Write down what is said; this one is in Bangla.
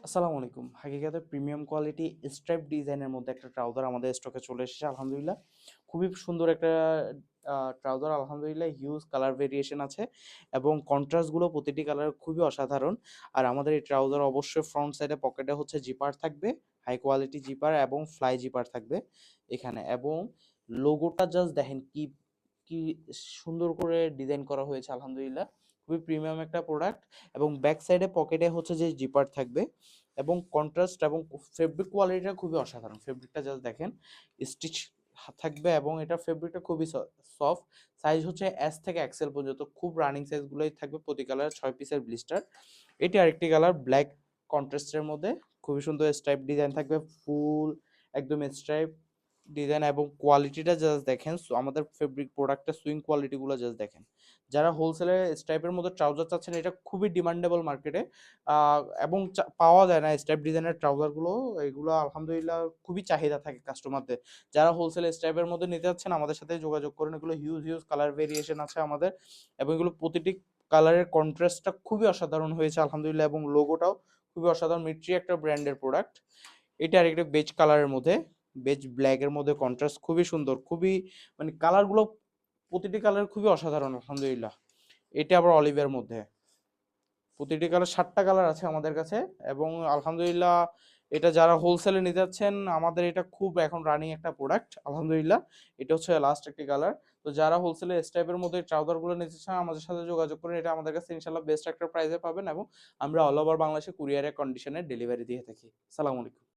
আসসালামু আলাইকুম। হাকিকাতে প্রিমিয়াম কোয়ালিটি স্ট্রাইপ ডিজাইনের মধ্যে একটা ট্রাউজার আমাদের স্টকে চলে এসেছে আলহামদুলিল্লাহ। খুবই সুন্দর একটা ট্রাউজার আলহামদুলিল্লাহ, হিউজ কালার ভেরিয়েশন আছে এবং কন্ট্রাস্ট গুলো প্রতিটি কালার খুবই অসাধারণ। আর আমাদের এই ট্রাউজার অবশ্যই ফ্রন্ট সাইডে পকেটে হচ্ছে জিপার থাকবে, হাই কোয়ালিটি জিপার এবং ফ্লাই জিপার থাকবে এখানে। এবং লোগোটা জাস্ট দেখেন কি কি সুন্দর করে ডিজাইন করা হয়েছে আলহামদুলিল্লাহ। খুবই প্রিমিয়াম একটা প্রোডাক্ট এবং ব্যাক সাইডে পকেটে হচ্ছে যে জিপার থাকবে এবং কন্ট্রাস্ট এবং ফেব্রিক কোয়ালিটিটা খুবই অসাধারণ। ফেব্রিকটা জাস্ট দেখেন, স্টিচ থাকবে এবং এটা ফেব্রিকটা খুবই সফট। সাইজ হচ্ছে এস থেকে এক্সেল পর্যন্ত, খুব রানিং সাইজগুলোই থাকবে। প্রতি কালার 6 পিসের ব্লিস্টার। এটি আরেকটি কালার ব্ল্যাক কন্ট্রাস্টের মধ্যে, খুবই সুন্দর স্ট্রাইপ ডিজাইন থাকবে, ফুল একদম স্ট্রাইপ ডিজাইন এবং কোয়ালিটিটা জাস্ট দেখেন। আমাদের ফেব্রিক প্রোডাক্টের সুইং কোয়ালিটিগুলো জাস্ট দেখেন। যারা হোলসেলে স্ট্রাইপের মধ্যে ট্রাউজার চাচ্ছেন, এটা খুবই ডিমান্ডেবল মার্কেটে এবং পাওয়া যায় না স্ট্রাইপ ডিজাইনের ট্রাউজারগুলো। এগুলো আলহামদুলিল্লাহ খুবই চাহিদা থাকে কাস্টমারদের। যারা হোলসেল স্ট্রাইপের মধ্যে নিতে যাচ্ছেন আমাদের সাথে যোগাযোগ করুন। এগুলো হিউজ হিউজ কালার ভেরিয়েশন আছে আমাদের এবং এগুলো প্রতিটি কালারের কন্ট্রাস্টটা খুবই অসাধারণ হয়েছে আলহামদুলিল্লাহ এবং লোগোটাও খুবই অসাধারণ। মিট্রি একটা ব্র্যান্ডের প্রোডাক্ট। এটা আরেকটা বেজ কালারের মধ্যে, বেজ ব্ল্যাকের মধ্যে কন্ট্রাস্ট খুবই সুন্দর, খুবই মানে কালারগুলো প্রতিটি কালার খুবই অসাধারণ আলহামদুলিল্লাহ। এটা আবার অলিভের মধ্যে, প্রতিটি কালার 7টা কালার আছে আমাদের কাছে এবং আলহামদুলিল্লাহ এটা যারা হোলসেলে নিতে যাচ্ছেন আমাদের এটা খুব এখন রানিং একটা প্রোডাক্ট আলহামদুলিল্লাহ। এটা হচ্ছে লাস্ট একটি কালার। তো যারা হোলসেলে স্টাইপের মধ্যে ট্রাউজারগুলো নিতে চান আমাদের সাথে যোগাযোগ করুন। এটা আমাদের কাছে ইনশাল্লাহ বেস্ট একটা প্রাইসে পাবেন এবং আমরা অল ওভার বাংলাদেশে কুরিয়ারের কন্ডিশনে ডেলিভারি দিয়ে থাকি। সালাম আলাইকুম।